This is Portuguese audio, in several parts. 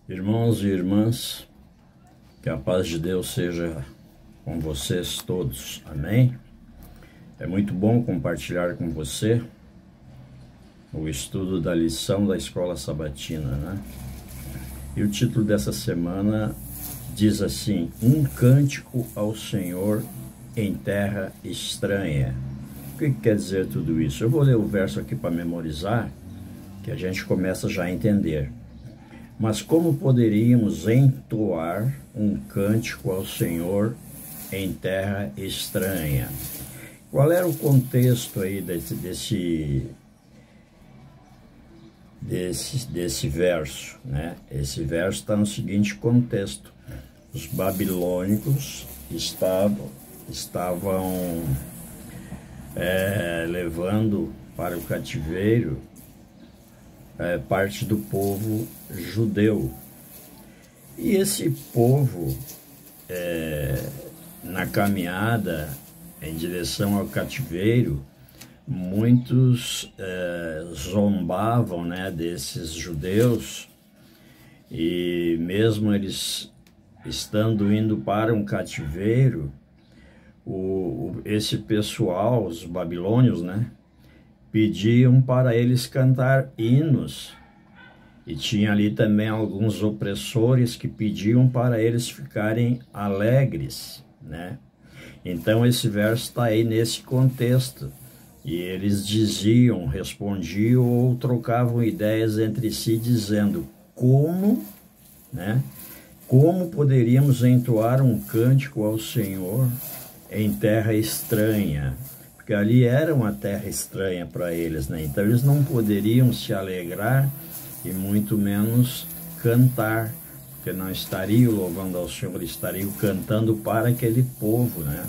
Irmãos e irmãs, que a paz de Deus seja com vocês todos, amém? É muito bom compartilhar com você o estudo da lição da Escola Sabatina, né? E o título dessa semana diz assim: Um cântico ao Senhor em terra estranha. O que quer dizer tudo isso? Eu vou ler o verso aqui para memorizar, que a gente começa já a entender. Mas como poderíamos entoar um cântico ao Senhor em terra estranha? Qual era o contexto aí desse verso, né? Esse verso está no seguinte contexto: os babilônicos estavam levando para o cativeiro parte do povo judeu. E esse povo, na caminhada em direção ao cativeiro, muitos zombavam, né, desses judeus, e mesmo eles estando indo para um cativeiro, esse pessoal, os babilônios, né, pediam para eles cantar hinos, e tinha ali também alguns opressores que pediam para eles ficarem alegres, né? Então esse verso está aí nesse contexto, e eles diziam, respondiam ou trocavam ideias entre si, dizendo: como, né? Como poderíamos entoar um cântico ao Senhor em terra estranha? Porque ali era uma terra estranha para eles, né? Então eles não poderiam se alegrar e muito menos cantar, porque não estariam louvando ao Senhor, estariam cantando para aquele povo, né,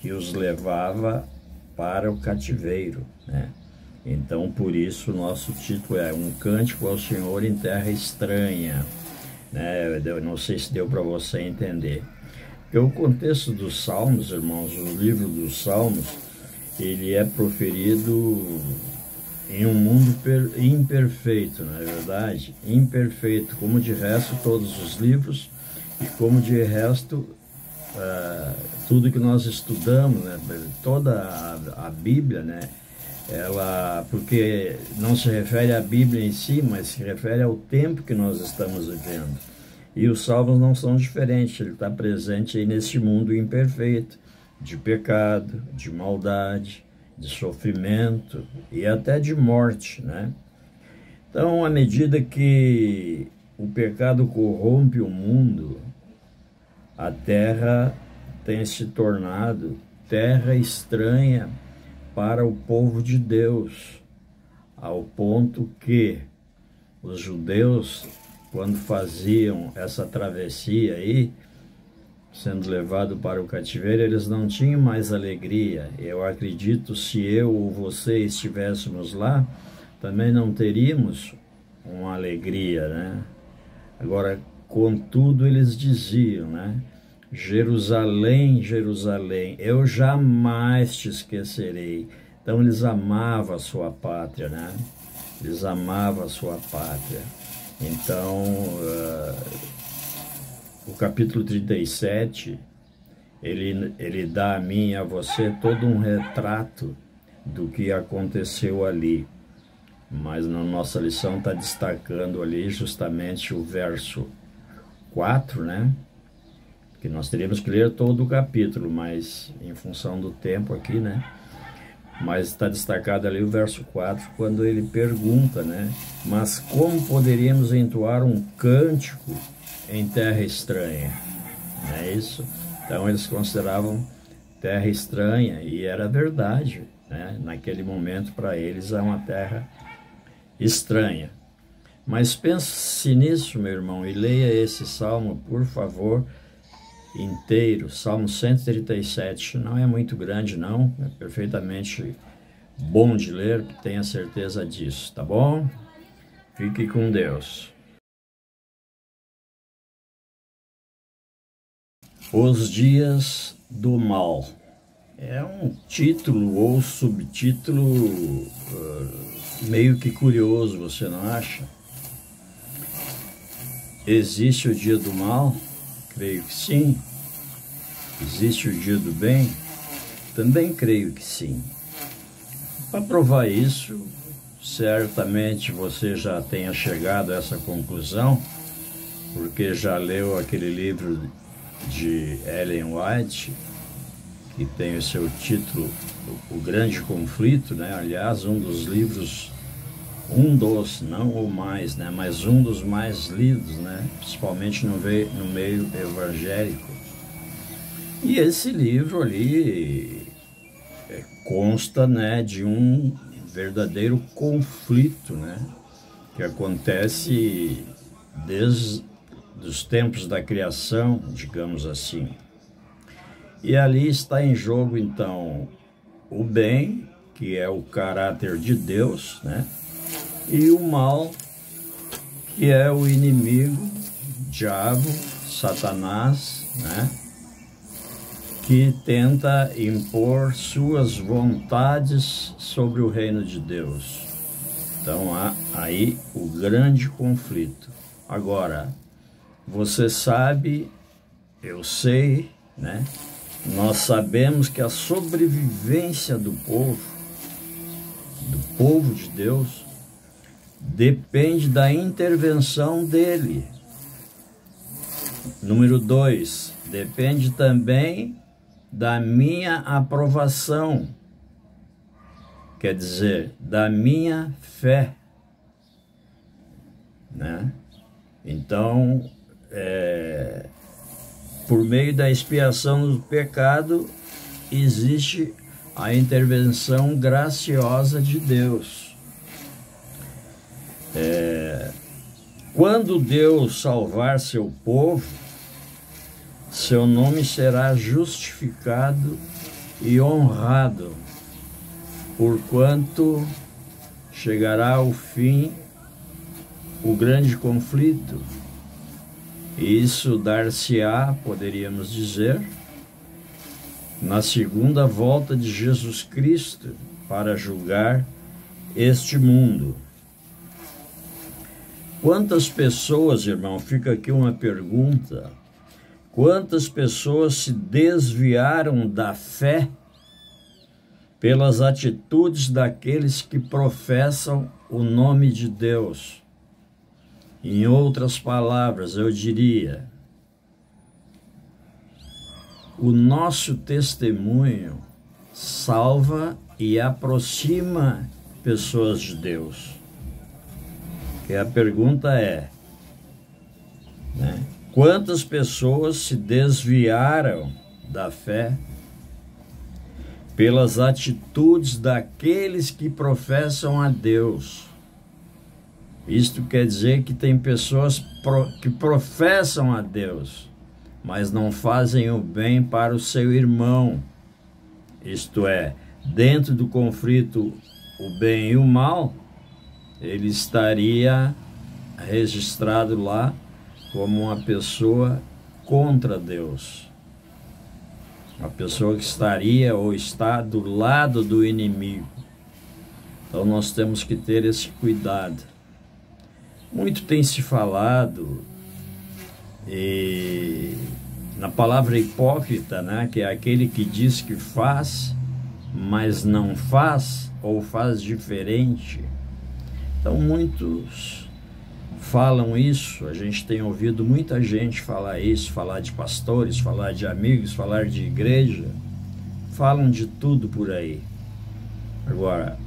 que os levava para o cativeiro, né? Então por isso o nosso título é Um Cântico ao Senhor em Terra Estranha, né? Eu não sei se deu para você entender. Porque o contexto dos Salmos, irmãos, o livro dos Salmos, ele é proferido em um mundo imperfeito, não é verdade? Imperfeito, como de resto todos os livros, e como de resto tudo que nós estudamos, né? Toda a Bíblia, né? Ela, porque não se refere à Bíblia em si, mas se refere ao tempo que nós estamos vivendo. E os Salmos não são diferentes, ele está presente aí nesse mundo imperfeito, de pecado, de maldade, de sofrimento e até de morte, né? Então, à medida que o pecado corrompe o mundo, a terra tem se tornado terra estranha para o povo de Deus, ao ponto que os judeus, quando faziam essa travessia aí, sendo levado para o cativeiro, eles não tinham mais alegria. Eu acredito, se eu ou você estivéssemos lá, também não teríamos uma alegria, né? Agora, contudo, eles diziam, né? Jerusalém, Jerusalém, eu jamais te esquecerei. Então eles amavam a sua pátria, né? Eles amavam a sua pátria. Então, o capítulo 37, ele dá a mim e a você todo um retrato do que aconteceu ali. Mas na nossa lição está destacando ali justamente o verso 4, né? Que nós teríamos que ler todo o capítulo, mas em função do tempo aqui, né? Mas está destacado ali o verso 4, quando ele pergunta, né? Mas como poderíamos entoar um cântico em terra estranha? Não é isso? Então eles consideravam terra estranha, e era verdade, né? Naquele momento para eles é uma terra estranha. Mas pense nisso, meu irmão, e leia esse salmo, por favor, inteiro. Salmo 137, não é muito grande não, é perfeitamente bom de ler, tenha certeza disso, tá bom? Fique com Deus. Os dias do mal. É um título ou subtítulo meio que curioso, você não acha? existe o dia do mal? Creio que sim. Existe o dia do bem? Também creio que sim. Para provar isso, certamente você já tenha chegado a essa conclusão, porque já leu aquele livro de Ellen White, que tem o seu título O Grande Conflito, né? Aliás, um dos livros, não o mais, né? Mas um dos mais lidos, né? Principalmente no meio evangélico. E esse livro ali consta, né, de um verdadeiro conflito, né? Que acontece desde os tempos da criação, digamos assim. E ali está em jogo, então, o bem, que é o caráter de Deus, né? E o mal, que é o inimigo, o diabo, Satanás, né? Que tenta impor suas vontades sobre o reino de Deus. Então há aí o grande conflito. Agora, você sabe, eu sei, né? Nós sabemos que a sobrevivência do povo de Deus, depende da intervenção dele. Número 2, depende também da minha aprovação, quer dizer, da minha fé, né? Então, por meio da expiação do pecado, existe a intervenção graciosa de Deus. Quando Deus salvar seu povo, seu nome será justificado e honrado, porquanto chegará ao fim o grande conflito. E isso dar-se-á, poderíamos dizer, na segunda volta de Jesus Cristo para julgar este mundo. Quantas pessoas, irmão, fica aqui uma pergunta, quantas pessoas se desviaram da fé pelas atitudes daqueles que professam o nome de Deus? Em outras palavras, eu diria, o nosso testemunho salva e aproxima pessoas de Deus. Que a pergunta é, né? Quantas pessoas se desviaram da fé pelas atitudes daqueles que professam a Deus? Isto quer dizer que tem pessoas que professam a Deus, mas não fazem o bem para o seu irmão. Isto é, dentro do conflito, o bem e o mal, ele estaria registrado lá como uma pessoa contra Deus. Uma pessoa que estaria ou está do lado do inimigo. Então nós temos que ter esse cuidado. Muito tem se falado na palavra hipócrita, né? Que é aquele que diz que faz, mas não faz, ou faz diferente. Então muitos falam isso, a gente tem ouvido muita gente falar isso, falar de pastores, falar de amigos, falar de igreja, falam de tudo por aí. Agora,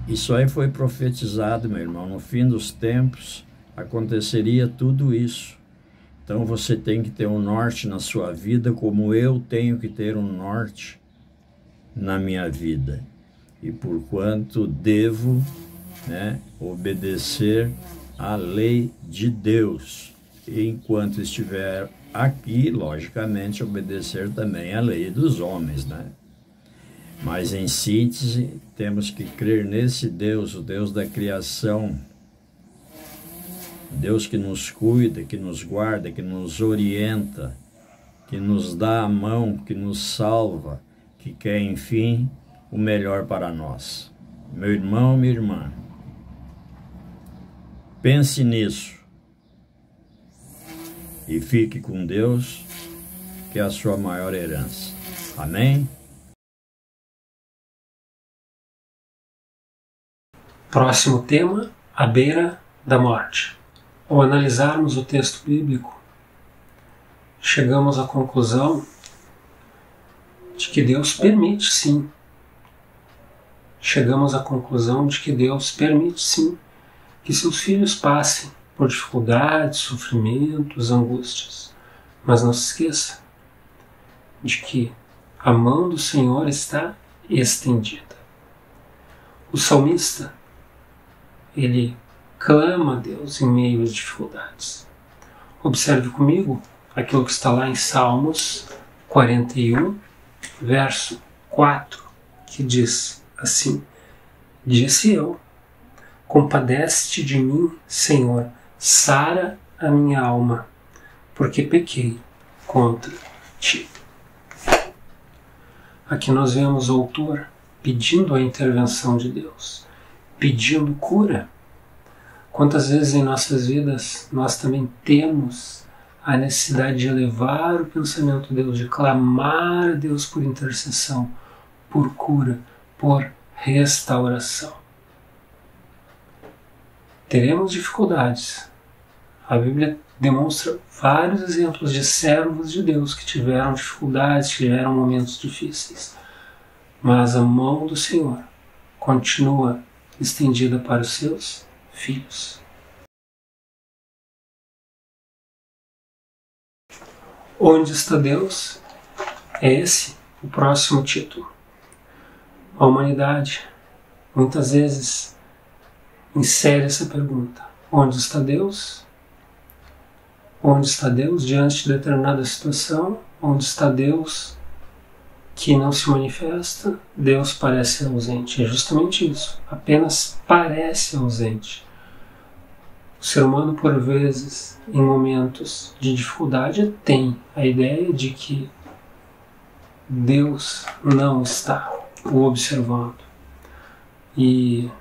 isso aí foi profetizado, meu irmão, no fim dos tempos aconteceria tudo isso. Então você tem que ter um norte na sua vida, como eu tenho que ter um norte na minha vida. E porquanto devo, né, obedecer à lei de Deus. E enquanto estiver aqui, logicamente, obedecer também à lei dos homens, né? Mas em síntese, temos que crer nesse Deus, o Deus da criação, Deus que nos cuida, que nos guarda, que nos orienta, que nos dá a mão, que nos salva, que quer, enfim, o melhor para nós. Meu irmão, minha irmã, pense nisso. e fique com Deus, que é a sua maior herança. Amém? Próximo tema, à beira da morte. Ao analisarmos o texto bíblico, chegamos à conclusão de que Deus permite sim. Chegamos à conclusão de que Deus permite sim que seus filhos passem por dificuldades, sofrimentos, angústias. Mas não se esqueça de que a mão do Senhor está estendida. O salmista, ele clama a Deus em meio às dificuldades. Observe comigo aquilo que está lá em Salmos 41, verso 4, que diz assim: Disse eu, compadece-te de mim, Senhor, sara a minha alma, porque pequei contra ti. Aqui nós vemos o autor pedindo a intervenção de Deus, pedindo cura. Quantas vezes em nossas vidas nós também temos a necessidade de elevar o pensamento a Deus, de clamar a Deus por intercessão, por cura, por restauração. Teremos dificuldades. A Bíblia demonstra vários exemplos de servos de Deus que tiveram dificuldades, tiveram momentos difíceis. Mas a mão do Senhor continua estendida para os seus filhos. Onde está Deus? É esse o próximo título. A humanidade muitas vezes insere essa pergunta: onde está Deus? Onde está Deus diante de determinada situação? Onde está Deus que não se manifesta? Deus parece ausente. É justamente isso. Apenas parece ausente. O ser humano, por vezes, em momentos de dificuldade, tem a ideia de que Deus não está o observando. E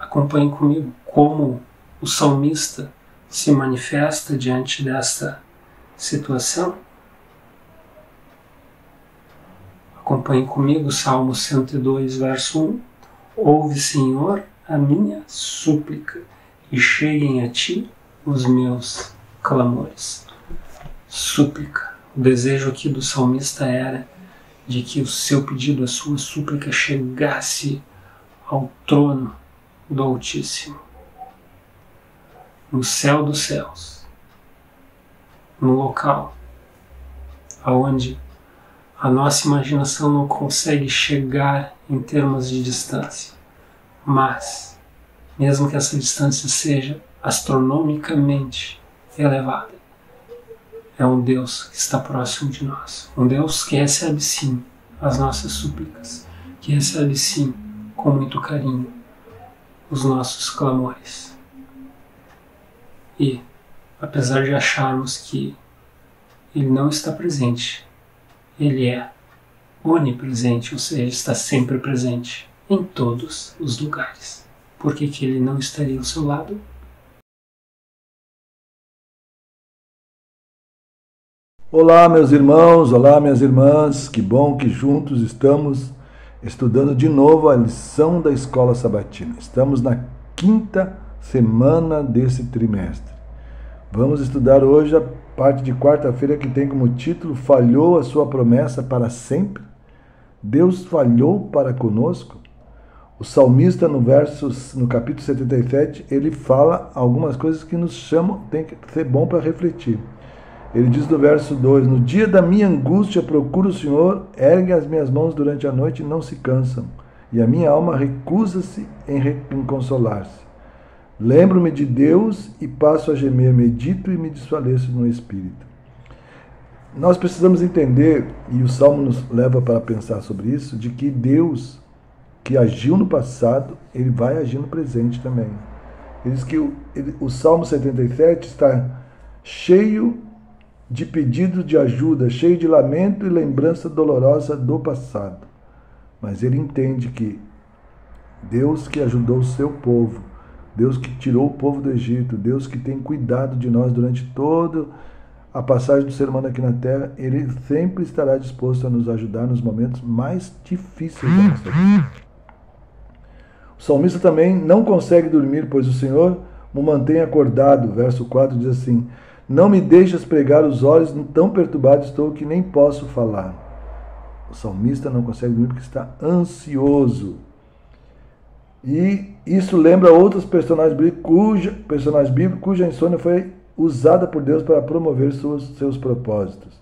acompanhe comigo como o salmista se manifesta diante desta situação. Acompanhe comigo o Salmo 102, verso 1. Ouve, Senhor, a minha súplica, e cheguem a ti os meus clamores. Súplica. O desejo aqui do salmista era de que o seu pedido, a sua súplica, chegasse ao trono do Altíssimo, no céu dos céus, no local aonde a nossa imaginação não consegue chegar em termos de distância, mas mesmo que essa distância seja astronomicamente elevada, é um Deus que está próximo de nós, um Deus que recebe sim as nossas súplicas, que recebe sim com muito carinho os nossos clamores. E, apesar de acharmos que Ele não está presente, Ele é onipresente, ou seja, está sempre presente em todos os lugares. Por que Ele não estaria ao seu lado? Olá, meus irmãos, olá, minhas irmãs, que bom que juntos estamos estudando de novo a lição da Escola Sabatina. Estamos na 5ª semana desse trimestre. Vamos estudar hoje a parte de quarta-feira que tem como título: Falhou a sua promessa para sempre? Deus falhou para conosco? O salmista no capítulo 77, ele fala algumas coisas que nos chamam, tem que ser bom para refletir. Ele diz no verso 2: No dia da minha angústia procuro o Senhor, ergue as minhas mãos durante a noite e não se cansam, e a minha alma recusa-se em consolar-se. Lembro-me de Deus e passo a gemer, medito e me desfaleço no espírito. Nós precisamos entender, e o Salmo nos leva para pensar sobre isso, de que Deus, que agiu no passado, Ele vai agir no presente também. Ele diz que o Salmo 77 está cheio de pedidos de ajuda, cheio de lamento e lembrança dolorosa do passado. Mas ele entende que Deus que ajudou o seu povo, Deus que tirou o povo do Egito, Deus que tem cuidado de nós durante toda a passagem do ser humano aqui na Terra, Ele sempre estará disposto a nos ajudar nos momentos mais difíceis da nossa vida. O salmista também não consegue dormir, pois o Senhor o mantém acordado. Verso 4 diz assim: não me deixas pregar os olhos, tão perturbado estou que nem posso falar. O salmista não consegue dormir porque está ansioso. E isso lembra outros personagens bíblicos cuja insônia foi usada por Deus para promover seus propósitos.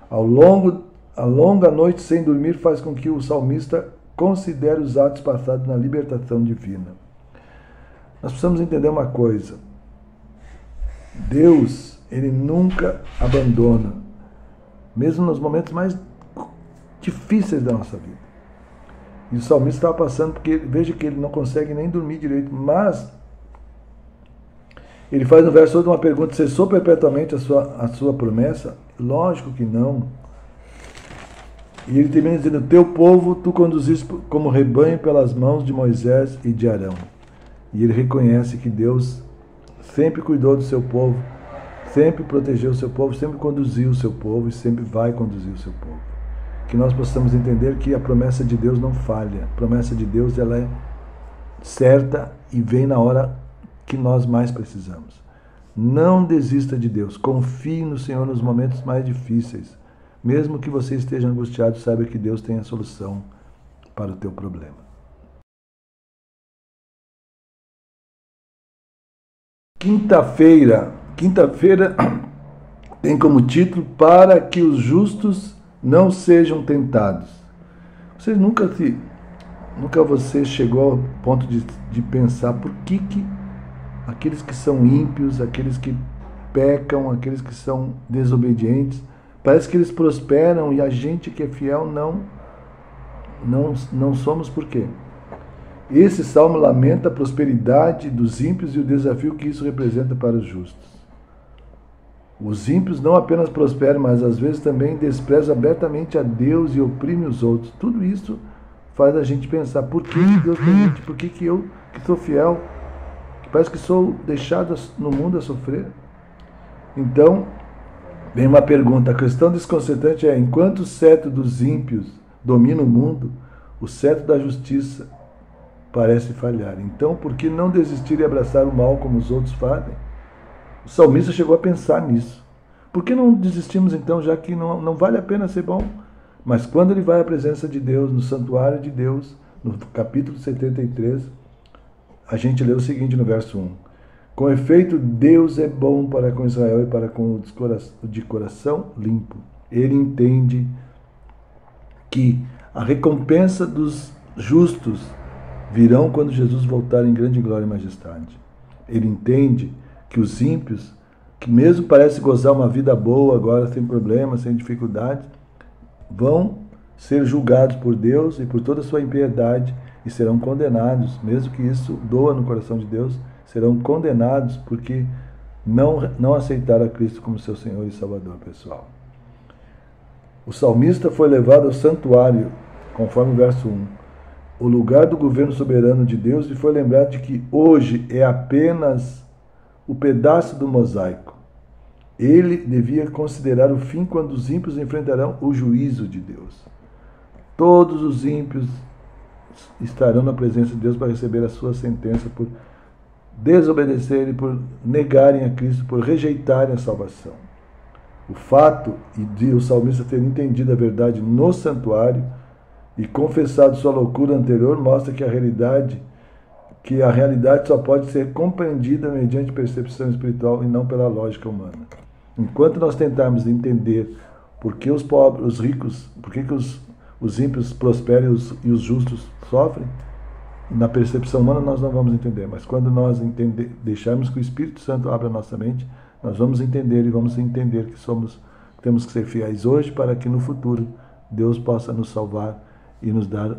A longa noite sem dormir faz com que o salmista considere os atos passados na libertação divina. Nós precisamos entender uma coisa. Deus, Ele nunca abandona, mesmo nos momentos mais difíceis da nossa vida. E o salmista estava passando, porque veja que ele não consegue nem dormir direito, mas ele faz no verso 8 uma pergunta: cessou perpetuamente a sua promessa? Lógico que não. E ele termina dizendo: teu povo tu conduziste como rebanho pelas mãos de Moisés e de Arão. E ele reconhece que Deus sempre cuidou do seu povo, sempre protegeu o seu povo, sempre conduziu o seu povo e sempre vai conduzir o seu povo. Que nós possamos entender que a promessa de Deus não falha. A promessa de Deus, ela é certa e vem na hora que nós mais precisamos. Não desista de Deus. Confie no Senhor nos momentos mais difíceis. Mesmo que você esteja angustiado, saiba que Deus tem a solução para o teu problema. Quinta-feira tem como título: para que os justos não sejam tentados. Nunca você chegou ao ponto de pensar por que aqueles que são ímpios, aqueles que pecam, aqueles que são desobedientes, parece que eles prosperam e a gente que é fiel não somos? Por quê? Esse salmo lamenta a prosperidade dos ímpios e o desafio que isso representa para os justos. Os ímpios não apenas prosperam, mas às vezes também desprezam abertamente a Deus e oprimem os outros. Tudo isso faz a gente pensar: por que Deus permite? Por que eu, que sou fiel, que parece que sou deixado no mundo a sofrer? Então, vem uma pergunta. A questão desconcertante é: enquanto o cetro dos ímpios domina o mundo, o cetro da justiça parece falhar. Então, por que não desistir e abraçar o mal como os outros fazem? O salmista chegou a pensar nisso. Por que não desistimos então, já que não vale a pena ser bom? Mas quando ele vai à presença de Deus, no santuário de Deus, no capítulo 73, a gente lê o seguinte no verso 1. Com efeito, Deus é bom para com Israel e para com o de coração limpo. Ele entende que a recompensa dos justos virão quando Jesus voltar em grande glória e majestade. Ele entende que os ímpios, que mesmo parecem gozar uma vida boa agora, sem problemas, sem dificuldades, vão ser julgados por Deus e por toda a sua impiedade e serão condenados, mesmo que isso doa no coração de Deus, serão condenados porque não aceitaram a Cristo como seu Senhor e Salvador pessoal. O salmista foi levado ao santuário, conforme o verso 1, o lugar do governo soberano de Deus, e foi lembrado de que hoje é apenas o pedaço do mosaico. Ele devia considerar o fim quando os ímpios enfrentarão o juízo de Deus. Todos os ímpios estarão na presença de Deus para receber a sua sentença por desobedecerem, por negarem a Cristo, por rejeitarem a salvação. O fato de o salmista ter entendido a verdade no santuário e confessado sua loucura anterior mostra que a realidade só pode ser compreendida mediante percepção espiritual e não pela lógica humana. Enquanto nós tentarmos entender por que os pobres, os ricos, por que os ímpios prosperam e os justos sofrem, na percepção humana nós não vamos entender. Mas quando nós deixarmos que o Espírito Santo abra a nossa mente, nós vamos entender que temos que ser fiéis hoje para que no futuro Deus possa nos salvar e nos dar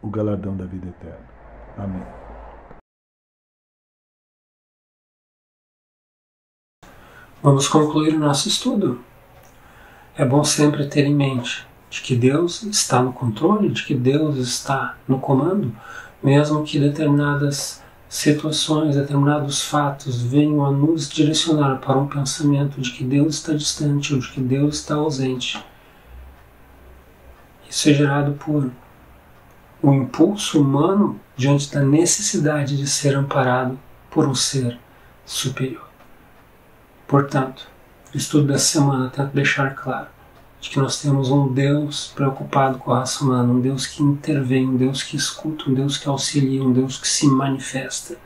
o galardão da vida eterna. Amém. Vamos concluir o nosso estudo. É bom sempre ter em mente de que Deus está no controle, de que Deus está no comando, mesmo que determinadas situações, determinados fatos venham a nos direcionar para um pensamento de que Deus está distante ou de que Deus está ausente, isso é gerado por o impulso humano diante da necessidade de ser amparado por um ser superior. Portanto, o estudo dessa semana tenta deixar claro de que nós temos um Deus preocupado com a raça humana, um Deus que intervém, um Deus que escuta, um Deus que auxilia, um Deus que se manifesta.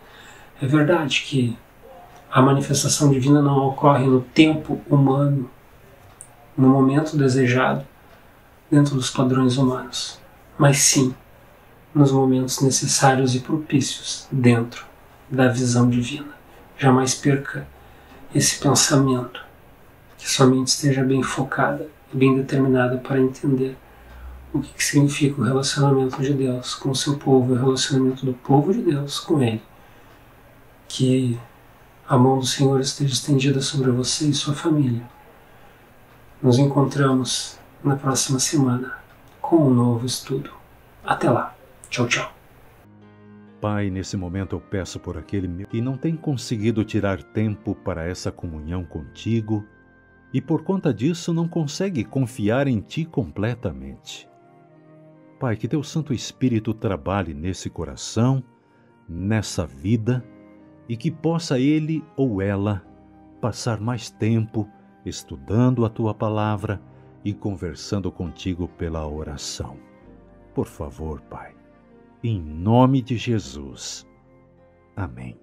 É verdade que a manifestação divina não ocorre no tempo humano, no momento desejado, dentro dos padrões humanos, mas sim nos momentos necessários e propícios dentro da visão divina. Jamais perca esse pensamento, que sua mente esteja bem focada e bem determinada para entender o que significa o relacionamento de Deus com o seu povo, o relacionamento do povo de Deus com Ele. Que a mão do Senhor esteja estendida sobre você e sua família. Nos encontramos na próxima semana com um novo estudo. Até lá. Tchau, tchau. Pai, nesse momento eu peço por aquele que não tem conseguido tirar tempo para essa comunhão contigo e por conta disso não consegue confiar em Ti completamente. Pai, que Teu Santo Espírito trabalhe nesse coração, nessa vida, e que possa ele ou ela passar mais tempo estudando a Tua Palavra e conversando contigo pela oração. Por favor, Pai, em nome de Jesus. Amém.